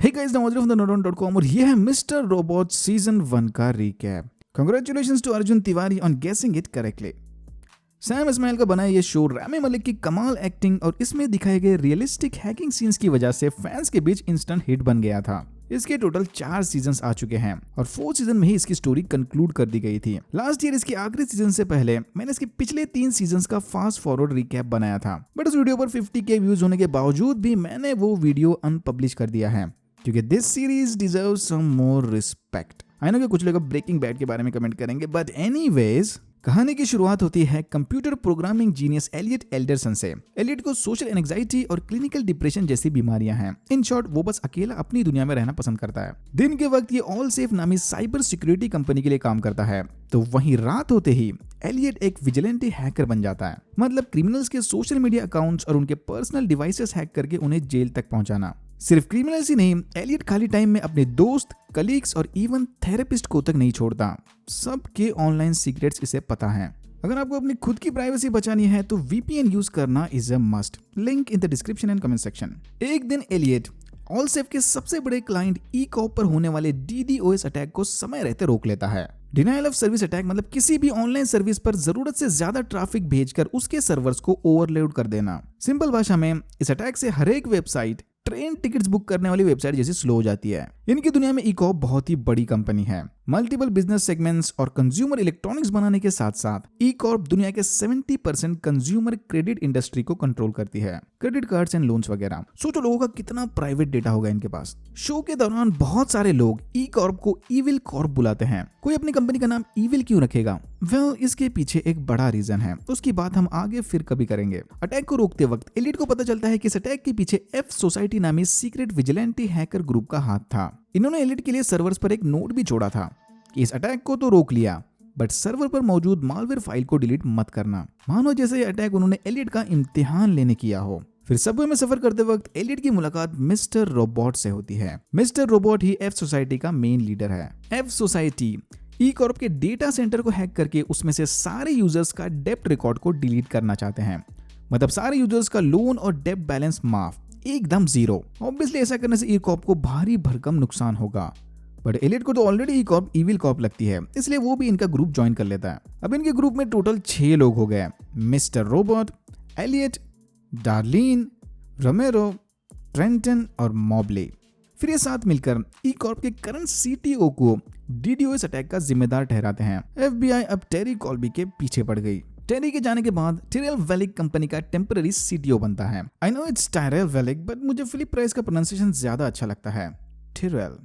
Hey guys, Nawaz from the nodon.com और ये है मिस्टर रोबोट सीजन 1 का recap. Congratulations to Arjun Tiwari on guessing it correctly. Sam Esmail का बनाया ये शो रामी मलिक की कमाल एक्टिंग और इसमें दिखाए गए रियलिस्टिक हैकिंग सीन्स की वजह से फैंस के बीच इंस्टेंट हिट बन गया था। इसके टोटल 4 सीजन्स आ चुके हैं और 4th सीजन में ही इसकी स्टोरी कंक्लूड कर दी गई थी। लास्ट ईयर इसके आखिरी सीजन से पहले मैंने इसके पिछले 3 सीजन्स का फास्ट फॉरवर्ड रिकैप बनाया था, बट उस वीडियो पर 50K व्यूज होने के बावजूद भी मैंने वो वीडियो अनपब्लिश कर दिया है क्योंकि this series deserves some more respect. I know कि कुछ लोग ब्रेकिंग बैड के बारे में कमेंट करेंगे, बट एनीवेज कहानी की शुरुआत होती है computer programming genius Elliott Alderson से। एलियट को सोशल एंजाइटी और क्लिनिकल डिप्रेशन जैसी बीमारियां हैं। इन शॉर्ट वो बस अकेला अपनी दुनिया में रहना पसंद करता है। दिन के वक्त ये ऑल सेफ नामी साइबर सिक्योरिटी कंपनी के लिए काम करता है, तो वहीं रात होते ही एलियट एक विजिलेंटी हैकर बन जाता है। मतलब क्रिमिनल्स के सोशल मीडिया अकाउंट्स और उनके पर्सनल डिवाइसेस हैक करके उन्हें जेल तक पहुंचाना। सिर्फ क्रिमिनल्स ही नहीं, एलियट खाली टाइम में अपने दोस्त, कलीग्स और इवन थेरेपिस्ट को तक नहीं छोड़ता। सबके ऑनलाइन सीक्रेट्स इसे पता है। अगर आपको अपनी खुद की प्राइवेसी बचानी है तो VPN यूज करना is a must. Link in the description and comment section. एक दिन एलियट ऑलसेफ के सबसे बड़े क्लाइंट E-Corp पर होने वाले DDoS अटैक को समय रहते रोक लेता है। डिनायल ऑफ सर्विस अटैक मतलब किसी भी ऑनलाइन सर्विस पर जरूरत से ज्यादा ट्रैफिक भेजकर उसके सर्वर्स को ओवरलोड कर देना। सिंपल भाषा में इस अटैक से हर एक वेबसाइट ट्रेन टिकट्स बुक करने वाली वेबसाइट जैसी स्लो हो जाती है। इनकी दुनिया में E-Corp बहुत ही बड़ी कंपनी है। मल्टीपल बिजनेस सेगमेंट्स और कंज्यूमर इलेक्ट्रॉनिक्स बनाने के साथ साथ E-Corp दुनिया के 70% कंज्यूमर क्रेडिट इंडस्ट्री को कंट्रोल करती है। क्रेडिट कार्ड्स एंड लोन्स वगैरह। सोचो लोगों का कितना प्राइवेट डेटा होगा इनके पास। शो के दौरान बहुत सारे लोग E-Corp को इविल कॉर्प बुलाते हैं। कोई अपनी कंपनी का नाम इविल क्यों रखेगा? वेल, इसके पीछे एक बड़ा रीजन है, उसकी बात हम आगे फिर कभी करेंगे। अटैक को रोकते वक्त एलियट को पता चलता है कि इस अटैक के पीछे F सोसाइटी नामी सीक्रेट विजिलेंटी हैकर ग्रुप का हाथ था। इन्होंने एलियट के लिए सर्वर्स पर एक नोट भी छोड़ा था कि इस अटैक को तो रोक लिया, बट सर्वर पर मौजूद मालवेयर फाइल को डिलीट मत करना। मानो जैसे ये अटैक उन्होंने एलियट का इम्तिहान लेने किया हो। फिर सबवे में सफर करते वक्त एलियट की मुलाकात मिस्टर रोबोट से होती है। मिस्टर रोबोट ही F सोसाइटी का मेन लीडर है। F सोसाइटी E-Corp के डेटा सेंटर को हैक करके उसमें से सारे यूजर्स का डेप्ट रिकॉर्ड को डिलीट करना चाहते हैं। मतलब सारे यूजर्स का लोन और डेप्ट बैलेंस माफ, एकदम जीरो। ऑब्वियसली ऐसा करने से E-Corp को भारी भरकम नुकसान होगा, बट एलियट को तो ऑलरेडी E-Corp इविल कॉर्प लगती है, इसलिए वो भी इनका ग्रुप ज्वाइन कर लेता है। अब इनके ग्रुप में टोटल 6 लोग हो गए। Mr Robot, Elliot, Darlene, Romero, Trenton और मॉबले। फिर ये साथ मिलकर E-Corp के करंट CTO को DDoS अटैक का जिम्मेदार ठहराते हैं। FBI अब टेरी कॉल्बी के पीछे पड़ गई। टेरी के जाने के बाद टिरेल वेलिक कंपनी का टेम्पररी CTO बनता है। I know it's Tyrell Wellick, but मुझे फिलिप प्राइस का प्रोनाउंसिएशन ज्यादा अच्छा लगता है। टिरेल,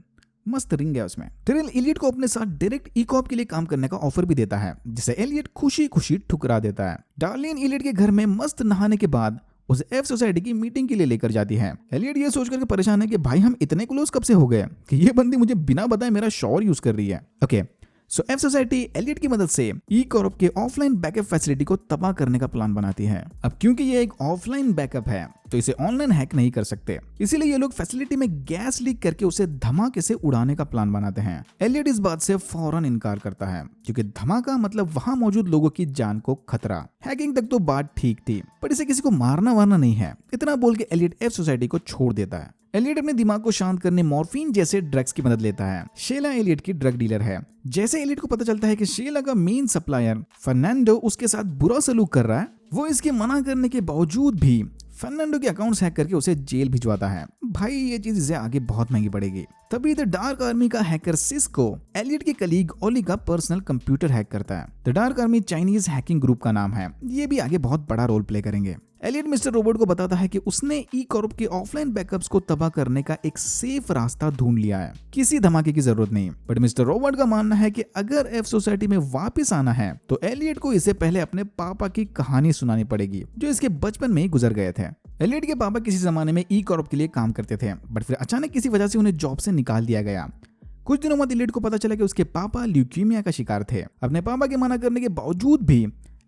मस्त रिंग है उसमें। टिरेल एलियट को अपने साथ डायरेक्ट E-Corp के लिए काम करने का ऑफर भी देता है, जिसे एलियट खुशी खुशी ठुकरा देता है। डार्लिन एलियट के घर में मस्त नहाने के बाद उसे F सोसाइटी की मीटिंग के लिए लेकर जाती है। एलियट ये सोच करके परेशान है कि भाई हम इतने क्लोज कब से हो गए कि ये बंदी मुझे बिना बताए मेरा शॉर यूज कर रही है। ओके, सो F सोसाइटी एलियट की मदद से E-Corp के ऑफलाइन बैकअप फैसिलिटी को तबाह करने का प्लान बनाती है। अब क्योंकि ये एक ऑफलाइन बैकअप है तो इसे ऑनलाइन हैक नहीं कर सकते, इसीलिए ये लोग फैसिलिटी में गैस लीक करके उसे धमाके से उड़ाने का प्लान बनाते हैं। एलियट इस बात से फौरन इनकार करता है क्योंकि धमाका मतलब वहां मौजूद लोगों की जान को खतरा। हैकिंग तक तो बात ठीक थी, पर इसे किसी को मारना वारना नहीं है। इतना बोल के एलियट F सोसाइटी को छोड़ देता है। एलियट अपने दिमाग को शांत करने मॉर्फिन जैसे ड्रग्स की मदद लेता है। शेला एलियट की ड्रग डीलर है। जैसे एलियट को पता चलता है कि शेला का मेन सप्लायर फर्नांडो उसके साथ बुरा सलूक कर रहा है, वो इसके मना करने के बावजूद भी फर्नांडो के अकाउंट्स हैक करके उसे जेल भिजवाता है। भाई ये चीज इसे आगे बहुत महंगी पड़ेगी। तभी द डार्क आर्मी का हैकर सिस्को एलियट के कलीग ओली का पर्सनल कंप्यूटर हैक करता है। The dark army Chinese hacking group का नाम है। ये भी आगे बहुत बड़ा रोल प्ले करेंगे। एलियट मिस्टर रोबोट को बताता है कि उसने E-Corp के ऑफलाइन बैकअप्स को तबाह करने का एक सेफ रास्ता ढूंढ लिया है। किसी धमाके की जरूरत नहीं। बट मिस्टर रोबोट का मानना है कि अगर F सोसाइटी में वापस आना है तो एलियट को इसे पहले अपने पापा की कहानी सुनानी पड़ेगी, जो इसके बचपन में ही गुजर गए थे। एलियट के पापा किसी जमाने में E-Corp के लिए काम करते थे, बट फिर अचानक किसी वजह से उन्हें जॉब से निकाल दिया गया। कुछ दिनों बाद एलियट को पता चला कि उसके पापा ल्यूकीमिया का शिकार थे। अपने पापा के मना करने के बावजूद भी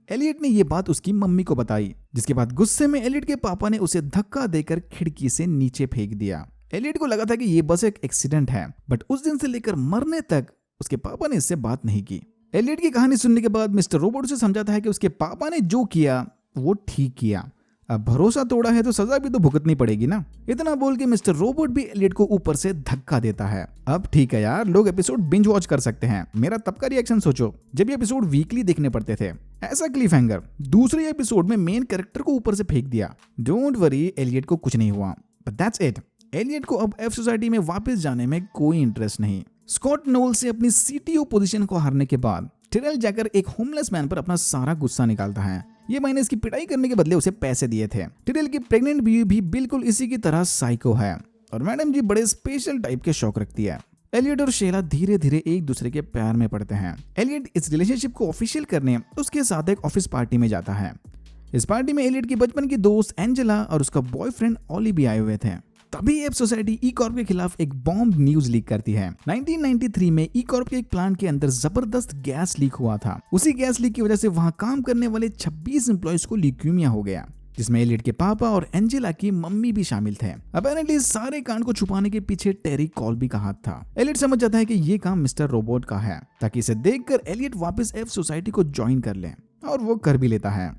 एलियट ने ये बात उसकी मम्मी को बताई, जिसके बाद गुस्से में एलियट के पापा ने उसे धक्का देकर खिड़की से नीचे फेंक दिया। एलियट को लगा था कि ये बस एक एक्सीडेंट है, बट उस दिन से लेकर मरने तक उसके पापा ने इससे बात नहीं की। एलियट की कहानी सुनने के बाद मिस्टर रोबोट उसे समझाता है कि उसके पापा ने जो किया वो ठीक किया। अब भरोसा तोड़ा है तो सजा भी तो भुगतनी पड़ेगी ना। इतना बोल के मिस्टर रोबोट भी एलियट को ऊपर से धक्का देता है। अब ठीक है यार, लोग एपिसोड बिंज वॉच कर सकते हैं। मेरा तब का रिएक्शन सोचो जब ये एपिसोड वीकली देखने पड़ते थे। ऐसा क्लिफ हैंगर, दूसरे एपिसोड में मेन कैरेक्टर को ऊपर से फेंक दिया। डोंट वरी, एलियट को कुछ नहीं हुआ, बट दैट्स इट। एलियट को अब एफ सोसाइटी में वापस जाने में कोई इंटरेस्ट नहीं। स्कॉट नोल से अपनी सीटीओ पोजीशन को हारने के बाद टिरेल जाकर एक होमलेस मैन पर अपना सारा गुस्सा निकालता है। ये मैंने इसकी पिटाई करने के बदले उसे पैसे दिए थे। टिरेल की प्रेग्नेंट बीवी भी बिल्कुल इसी की तरह साइको है और मैडम जी बड़े स्पेशल टाइप के शौक रखती है। एलियट और शेला धीरे धीरे एक दूसरे के प्यार में पड़ते हैं। एलियट इस रिलेशनशिप को ऑफिशियल करने उसके साथ एक ऑफिस पार्टी में जाता है। इस पार्टी में एलियट की बचपन की दोस्त एंजेला और उसका बॉयफ्रेंड ऑली भी आए हुए थे। तभी एफ सोसाइटी ई कॉर्प के खिलाफ एक बॉम्ब न्यूज लीक करती है। 1993 में ई कॉर्प के एक प्लांट के अंदर जबरदस्त गैस लीक हुआ था। उसी गैस लीक की वजह से वहां काम करने वाले 26 एम्प्लॉयज को ल्यूकेमिया हो गया, जिसमें एलियट के पापा और एंजेला की मम्मी भी शामिल थे। अपेरेंटली सारे कांड को छुपाने के पीछे टेरी कॉल्बी का हाथ था। एलियट समझ जाता है कि ये काम मिस्टर रोबोट का है, ताकि इसे देखकर एलियट वापस एफ सोसाइटी को ज्वाइन कर ले, और वो कर भी लेता है।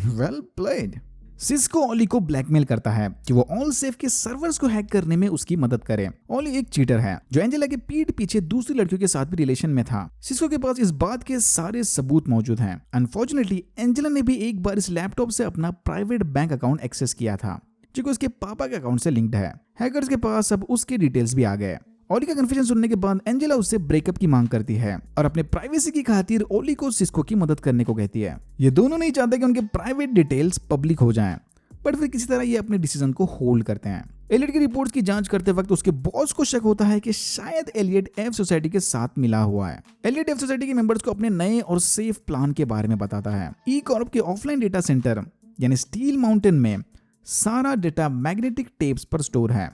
Well played. सिस्को ओली को ब्लैकमेल करता है कि वो ऑल सेफ के सर्वर्स को हैक करने में उसकी मदद करे। ओली एक चीटर है जो एंजेला के पीठ पीछे दूसरी लड़कियों के साथ भी रिलेशन में था। सिस्को के पास इस बात के सारे सबूत मौजूद हैं। अनफॉर्चुनेटली एंजेला ने भी एक बार इस लैपटॉप से अपना प्राइवेट बैंक अकाउंट एक्सेस किया था, जो कि उसके पापा के अकाउंट से लिंक्ड है। हैकर्स के पास अब उसके डिटेल्स भी आ गए। ओली का कन्फ्यूजन सुनने के बाद एंजेला उससे ब्रेकअप की मांग करती है और अपने प्राइवेसी की खातिर ओली को सिस्को की मदद करने को कहती है। ये दोनों नहीं चाहते कि उनके प्राइवेट डिटेल्स पब्लिक हो जाएं, बट फिर किसी तरह ये अपने डिसीजन को होल्ड करते हैं। एलियट की रिपोर्ट्स की जांच करते वक्त उसके बॉस को शक होता है कि शायद एलियट एफ सोसाइटी के साथ मिला हुआ है। एलियट एफ सोसाइटी के मेंबर्स को अपने नए और सेफ प्लान के बारे में बताता है। ई कॉर्प के ऑफलाइन डेटा सेंटर यानी स्टील माउंटेन में सारा डेटा मैग्नेटिक टेप्स पर स्टोर है।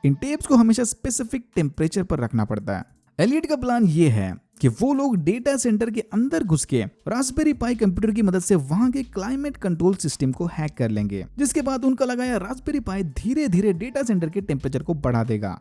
इन टेप्स को हमेशा स्पेसिफिक टेम्परेचर पर रखना पड़ता है। एलियट का प्लान ये है कि वो लोग डेटा सेंटर के अंदर घुस के रास्पबेरी पाई कंप्यूटर की मदद से वहां के क्लाइमेट कंट्रोल सिस्टम को हैक कर लेंगे, जिसके बाद उनका लगाया रास्पबेरी पाई धीरे धीरे डेटा सेंटर के टेम्परेचर को बढ़ा देगा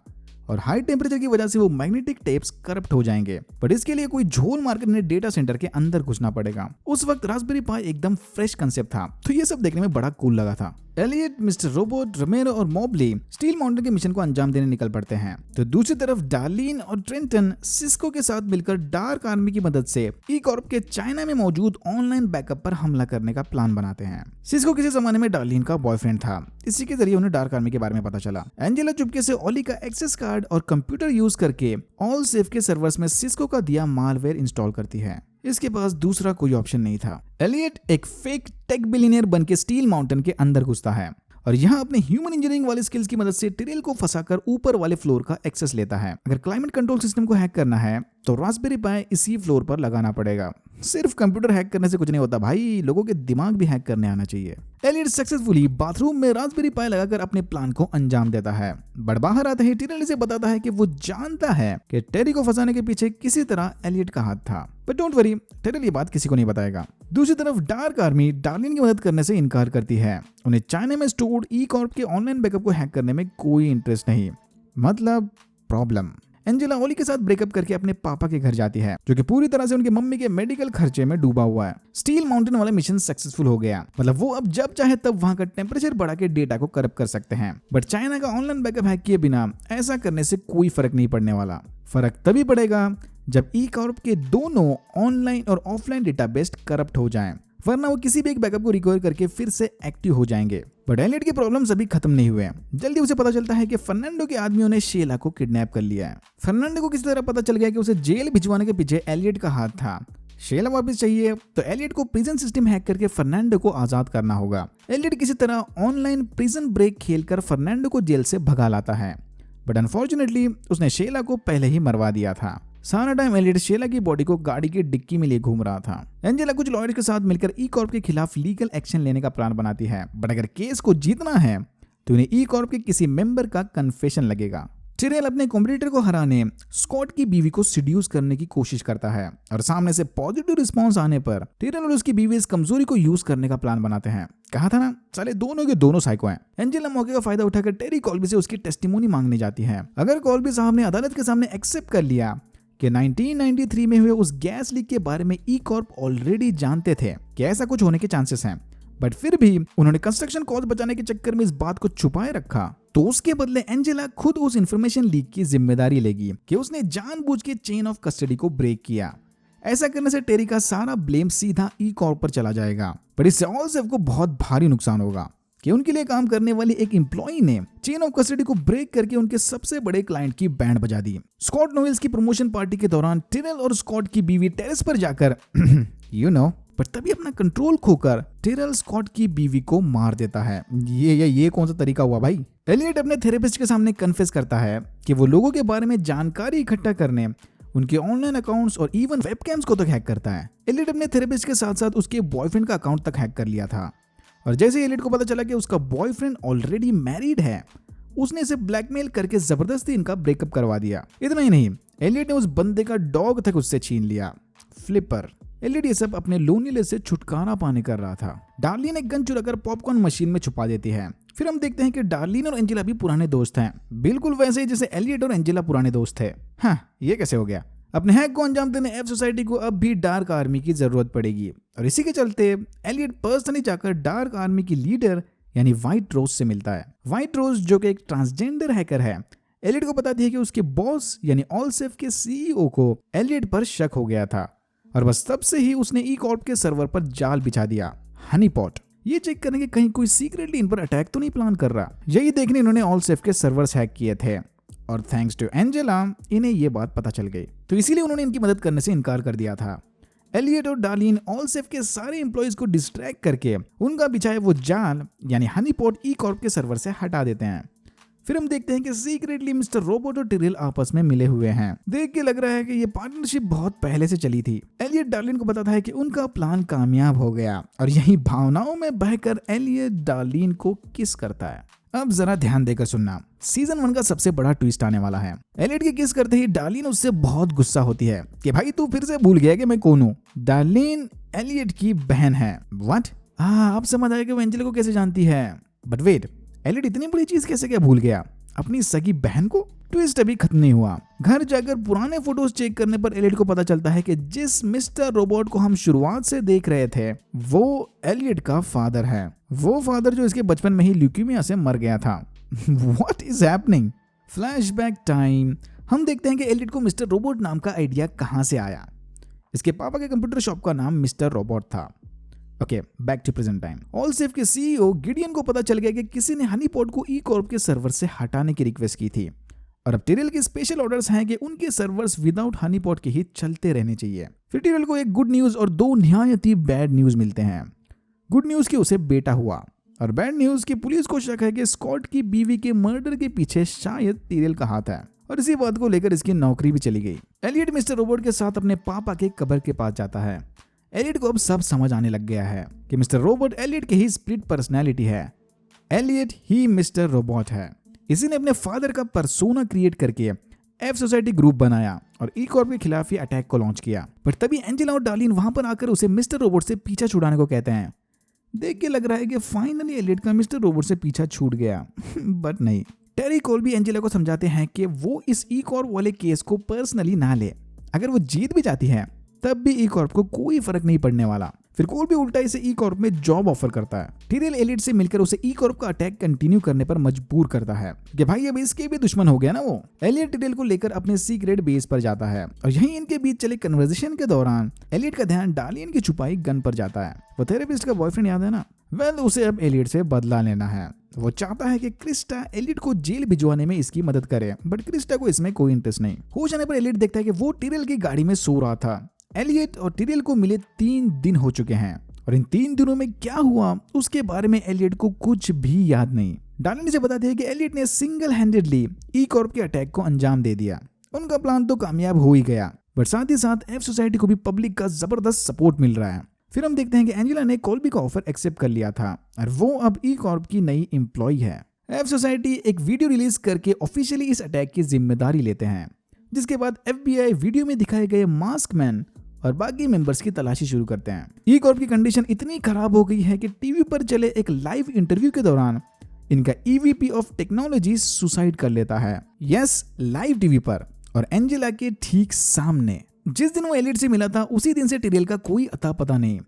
और हाई टेम्परेचर की वजह से वो मैग्नेटिक टेप्स करप्ट हो जाएंगे। पर इसके लिए कोई झोल मारकर इन्हें डेटा सेंटर के अंदर घुसना पड़ेगा। उस वक्त रास्पबेरी पाई एकदम फ्रेश कंसेप्ट था, तो ये सब देखने में बड़ा कूल लगा था। एलियट, मिस्टर रोबोट, रोमेरो और मॉबली स्टील माउंटेन के मिशन को अंजाम देने निकल पड़ते हैं। तो दूसरी तरफ डार्लिन और ट्रेंटन सिस्को के साथ मिलकर डार्क आर्मी की मदद से ई कॉर्प के चाइना में मौजूद ऑनलाइन बैकअप पर हमला करने का प्लान बनाते हैं। सिस्को किसी जमाने में डार्लिन का बॉयफ्रेंड था, इसी के जरिए उन्हें डार्क आर्मी के बारे में पता चला। एंजेला चुपके से ओली का एक्सेस कार्ड और कंप्यूटर यूज करके ऑल सेफ के सर्वर्स में सिस्को का दिया मालवेयर इंस्टॉल करती है। इसके पास दूसरा कोई ऑप्शन नहीं था। एलियट एक फेक टेक बिलियनियर बनके स्टील माउंटेन के अंदर घुसता है और यहाँ अपने ह्यूमन इंजीनियरिंग वाली स्किल्स की मदद से टिरेल को फंसाकर ऊपर वाले फ्लोर का एक्सेस लेता है। अगर क्लाइमेट कंट्रोल सिस्टम को हैक करना है तो रास्पबेरी पाई इसी फ्लोर पर लगाना पड़ेगा। सिर्फ कंप्यूटर हैक करने से कुछ नहीं होता भाई, लोगों के दिमाग भी हैक करने आना चाहिए। एलियट सक्सेसफुली बाथरूम में रास्पबेरी पाई लगाकर अपने प्लान को अंजाम देता है। बट बाहर आते ही टिरेल इसे बताता है कि वो जानता है कि टेरी को फंसाने के पीछे किसी तरह एलियट का हाथ था। बट डोंट वरी, टिरेल ये बात किसी को नहीं बताएगा। दूसरी तरफ डार्क आर्मी डार्लिन की मदद करने से इनकार करती है। उन्हें चाइना में स्टोर्ड ई कॉर्प के ऑनलाइन बैकअप को हैक करने में कोई इंटरेस्ट नहीं। मतलब प्रॉब्लम। एंजेला ओली के साथ ब्रेकअप करके अपने पापा के घर जाती है, जो कि पूरी तरह से उनके मम्मी के मेडिकल खर्चे में डूबा हुआ है। स्टील माउंटेन वाला मिशन सक्सेसफुल हो गया, मतलब वो अब जब चाहे तब वहां का टेम्परेचर बढ़ा के डेटा को करप्ट कर सकते हैं। बट चाइना का ऑनलाइन बैकअप हैक किए बिना ऐसा करने से कोई फर्क नहीं पड़ने वाला। फर्क तभी पड़ेगा जब ई कॉर्प के दोनों ऑनलाइन और ऑफलाइन डेटाबेस करप्ट हो जाएं, वरना वो किसी भी एक बैकअप को रिकवर करके फिर से एक्टिव हो जाएंगे। बट एलियट के प्रॉब्लम्स अभी खत्म नहीं हुए हैं। जल्दी उसे पता चलता है कि फर्नांडो के आदमियों ने शेला को किडनैप कर लिया है। फर्नांडो को किसी तरह पता चल गया कि उसे जेल भिजवाने के पीछे एलियट का हाथ था। शेला वापस चाहिए तो एलियट को प्रिजन सिस्टम हैक करके फर्नांडो को आजाद करना होगा। एलियट किसी तरह ऑनलाइन प्रिजन ब्रेक खेलकर फर्नांडो को जेल से भगा लाता है। बट अनफॉर्चुनेटली उसने शेला को पहले ही मरवा दिया था। सारा टाइम एलियट शेला की बॉडी को गाड़ी की डिक्की में लिए घूम रहा था। एंजेला कुछ लॉयर्स के साथ मिलकर ई कॉर्प के खिलाफ लीगल एक्शन लेने का प्लान बनाती है। बट अगर केस को जीतना है तो उन्हें ई कॉर्प के किसी मेंबर का कन्फेशन लगेगा। टिरेल अपने कॉम्पिटिटर को हराने स्कॉट की बीवी को सीड्यूस करने की कोशिश करता है और सामने से पॉजिटिव रिस्पॉन्स आने पर टिरेल और उसकी बीवी इस कमजोरी को यूज करने का प्लान बनाते हैं। कहा था ना, साले दोनों के दोनों साइको हैं। एंजेला मौके का फायदा उठाकर टेरी कॉल्बी से उसकी टेस्टिमोनी मांगने जाती है। अगर कॉल्बी साहब ने अदालत के सामने एक्सेप्ट कर लिया कि 1993 में हुए उस गैस लीक के बारे में ई कॉर्प ऑलरेडी जानते थे कि ऐसा कुछ होने के चांसेस हैं, बट फिर भी उन्होंने कंस्ट्रक्शन कॉस्ट बचाने के चक्कर में इस बात को छुपाए रखा। तो उसके बदले एंजेला खुद उस इंफॉर्मेशन लीक की जिम्मेदारी लेगी कि उसने जानबूझ के चेन ऑफ कस्टडी को ब्रेक किया। ऐसा करने से टेरी का सारा ब्लेम सीधा ई कॉर्प पर चला जाएगा, पर इससे ऑलसेफ को बहुत भारी नुकसान होगा कि उनके लिए काम करने वाली एक एम्प्लॉई ने चेन ऑफ कस्टडी को ब्रेक करके उनके सबसे बड़े क्लाइंट की बैंड बजा दी। स्कॉट नोवेल्स की प्रमोशन पार्टी के दौरान टिरेल और स्कॉट की बीवी टेरेस पर जाकर पर तभी अपना कंट्रोल खोकर टिरेल स्कॉट की बीवी को मार देता है। ये कौन सा तरीका हुआ भाई? एलियट अपने थेरेपिस्ट के सामने कन्फेस करता है कि वो लोगों के बारे में जानकारी इकट्ठा करने, उनके ऑनलाइन अकाउंट्स और इवन वेबकैम्स को तक हैक करता है। एलियट अपने थेरेपिस्ट के साथ साथ उसके बॉयफ्रेंड का अकाउंट तक हैक कर लिया था, और जैसे एलियट को पता चला कि उसका बॉयफ्रेंड ऑलरेडी मैरिड है, उसने इसे ब्लैकमेल करके जबरदस्ती इनका ब्रेकअप करवा दिया। इतना ही नहीं, एलियट ने उस बंदे का डॉग तक उससे छीन लिया, फ्लिपर। एलियट ये सब अपने लोनलीनेस से छुटकारा पाने कर रहा था। डार्लिन एक गन चुराकर पॉपकॉर्न मशीन में छुपा देती है। फिर हम देखते हैं कि डार्लिन और एंजेला भी पुराने दोस्त हैं, बिल्कुल वैसे ही जैसे एलियट और एंजेला पुराने दोस्त थे। हाँ, ये कैसे हो गया? अपने हैक को अंजाम देने एफ सोसाइटी को अब भी डार्क आर्मी की जरूरत पड़ेगी, और इसी के चलते एलियट पर्सनली जाकर डार्क आर्मी की लीडर यानी व्हाइट रोज से मिलता है। व्हाइट रोज जो कि एक ट्रांसजेंडर हैकर है, एलियट को बताती है कि उसके बॉस यानी ऑलसेफ के सीईओ को एलियट पर शक हो गया था, और बस तब से ही उसने ई कॉर्प के सर्वर पर जाल बिछा दिया, हनीपॉट। ये चेक करने के कहीं कोई सीक्रेटली इन पर अटैक तो नहीं प्लान कर रहा। यही देखने इन्होंने ऑलसेफ के सर्वर्स हैक किए थे, और थैंक्स टू एंजेला इन्हें ये बात पता चल गई, तो इसीलिए उन्होंने इनकी मदद करने से इनकार कर दिया था। एलियट और डार्लिन ऑलसेफ के सारे एम्प्लॉइज को डिस्ट्रैक्ट करके उनका बिछाए वो जाल यानी हनीपॉट ई कॉर्प के सर्वर से हटा देते हैं। फिर हम देखते हैं कि सीक्रेटली मिस्टर रोबोट और टिरेल आपस में मिले हुए हैं। देख के लग रहा है कि ये पार्टनरशिप बहुत पहले से चली थी। एलियट डार्लिन को बताता है कि उनका प्लान कामयाब हो गया, और यही भावनाओं में बहकर एलियट डार्लिन को किस करता है। अब जरा ध्यान देकर सुनना, सीजन 1 का सबसे बड़ा ट्विस्ट आने वाला है। एलियट के किस करते ही डार्लिन उससे बहुत गुस्सा होती है कि भाई तू फिर से भूल गया कि मैं कौन हूँ। डार्लिन एलियट की बहन है। व्हाट? अब समझ आया कि वो एंजेला को कैसे जानती है। बट वेट, एलियट इतनी बड़ी चीज कैसे क्या भूल गया, अपनी सगी बहन को? ट्विस्ट अभी खत्म नहीं हुआ। घर जाकर पुराने फोटोज चेक करने पर एलियट को पता चलता है कि जिस मिस्टर रोबोट को हम शुरुआत से देख रहे थे वो एलियट का फादर है, वो फादर जो इसके बचपन में ही ल्यूकीमिया से मर गया था। What is happening? Flashback time. हम देखते हैं कि एलियट को मिस्टर रोबोट नाम का आइडिया कहां से आया। इसके पापा के कंप्यूटर शॉप का नाम मिस्टर रोबोट था। Okay, back to present time. Allsafe के सीईओ गिडियन को पता चल गया कि किसी ने हनीपॉट को ई कॉर्प के सर्वर से हटाने की रिक्वेस्ट की थी, और अब टिरेल के स्पेशल ऑर्डर्स हैं कि उनके सर्वर्स विदाउट हनीपॉट के ही चलते रहने चाहिए। फिर टिरेल को एक गुड न्यूज और 2 निहायत ही बैड न्यूज मिलते हैं। गुड न्यूज की उसे बेटा हुआ, और बैड न्यूज की पुलिस को शक है कि स्कॉट की बीवी के मर्डर के पीछे शायद टिरेल का हाथ है, और इसी बात को लेकर इसकी नौकरी भी चली गई। एलियट मिस्टर रोबोट के साथ अपने पापा के कब्र के पास जाता है। एलियट को अब सब समझ आने लग गया है कि मिस्टर रोबोट एलियट की ही स्प्लिट पर्सनैलिटी है। एलियट ही मिस्टर रोबोट है। इसी ने अपने फादर का पर्सोना क्रिएट करके एफ सोसाइटी ग्रुप बनाया और ई कॉर्प के खिलाफ ही अटैक को लॉन्च किया। पर तभी एंजेला और डार्लिन वहां पर आकर उसे मिस्टर रोबोट से पीछा छुड़ाने को कहते हैं। देख के लग रहा है कि फाइनली एलियट का मिस्टर रोबोट से पीछा छूट गया। बट नहीं, टेरी कोल भी एंजेला को समझाते हैं कि वो इस ई कॉर्प वाले केस को पर्सनली ना ले। अगर वो जीत भी जाती है तब भी ई कॉर्प को कोई फर्क नहीं पड़ने वाला। फिर कोल भी उल्टा इसे ई कॉर्प में जॉब ऑफर करता है। टिरेल एलियट से मिलकर उसे ई कॉर्प का अटैक कंटिन्यू करने पर मजबूर करता है कि भाई अब इसके भी दुश्मन हो गया ना वो। एलियट टिरेल को लेकर अपने सीक्रेट बेस पर जाता है, और यहीं इनके बीच चले कन्वर्सेशन के दौरान एलियट का ध्यान डार्लिन की छुपाई गन पर जाता है। वो थेरेपिस्ट का बॉयफ्रेंड याद है ना? वेल, उसे अब एलियट से बदला लेना है। वो चाहता है कि क्रिस्टा एलियट को जेल भिजवाने में इसकी मदद करे, बट क्रिस्टा को इसमें कोई इंटरेस्ट नहीं। होश आने पर एलियट देखता है कि वो टिरेल की गाड़ी में सो रहा था। एलियट और टिरेल को मिले 3 दिन हो चुके हैं, और इन 3 दिनों में क्या हुआ उसके बारे में एलियट को कुछ भी याद नहीं। डार्लिन से बताती है कि एलियट ने सिंगल हैंडेडली ई कॉर्प के अटैक को अंजाम दे दिया। उनका प्लान तो कामयाब हो ही गया, बट साथ ही साथ एफ सोसाइटी को भी पब्लिक का जबरदस्त सपोर्ट मिल रहा है। फिर हम देखते हैं कि एंजेला ने कोल्बी का ऑफर एक्सेप्ट कर लिया था, और वो अब ई कॉर्प की नई एम्प्लॉय है। एफ सोसाइटी एक वीडियो रिलीज करके ऑफिशियली इस अटैक की जिम्मेदारी लेते हैं, जिसके बाद FBI वीडियो में दिखाए गए मास्क मैन और बाकी मेंबर्स की तलाशी शुरू करते हैं। ई कॉर्प की कंडीशन इतनी खराब हो गई है कि टीवी पर चले एक लाइव इंटरव्यू के दौरान इनका EVP ऑफ टेक्नोलॉजी सुसाइड कर लेता है। यस, लाइव टीवी पर, और एंजेला के ठीक सामने। जिस दिन वो एलियट से मिला था उसी दिन से टिरेल का कोई अता पता नहीं।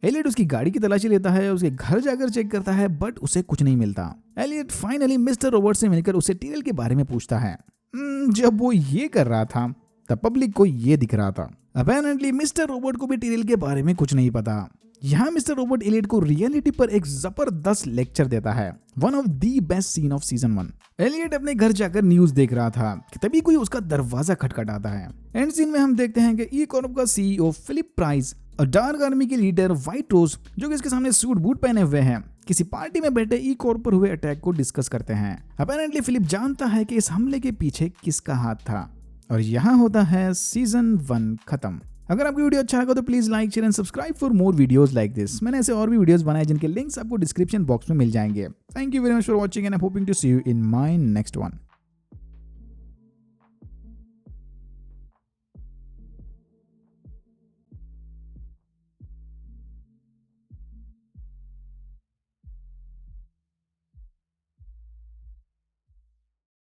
एलियट उसकी गाड़ी की तलाशी लेता है, उसके घर जाकर चेक करता है, बट उसे कुछ नहीं मिलता। एलियट फाइनली मिस्टर रोबोट से मिलकर उसे टीरियल के बारे में पूछता है। जब वो ये कर रहा था तब पब्लिक को ये दिख रहा था। अपेरेंटली मिस्टर रोबोट को भी टीरियल के बारे में कुछ नहीं पता। यहाँ मिस्टर रोबोट एलियट को रियलिटी पर एक जबरदस्त लेक्चर देता है, one of the best scene of season 1। Elliot अपने घर जाकर न्यूज देख रहा था कि तभी कोई उसका दरवाजा खटखटाता है। एंड सीन में हम देखते हैं कि ई कॉर्प का सीईओ फिलिप प्राइस और डार्क आर्मी के लीडर व्हाइट रोज, जो कि इसके सामने सूट बूट पहने हुए हैं, किसी पार्टी में बैठे ई कॉर्प पर हुए अटैक को डिस्कस करते हैं। अपेरेंटली फिलिप जानता है कि इस हमले के पीछे किसका हाथ था। और यहाँ होता है सीजन 1 खत्म। अगर आपको वीडियो अच्छा लगा तो please like, share and subscribe for more videos like this. मैंने ऐसे और भी वीडियोस बनाए जिनके लिंक्स आपको डिस्क्रिप्शन बॉक्स में मिल जाएंगे। Thank you very much for watching and I am hoping to see you in my next one.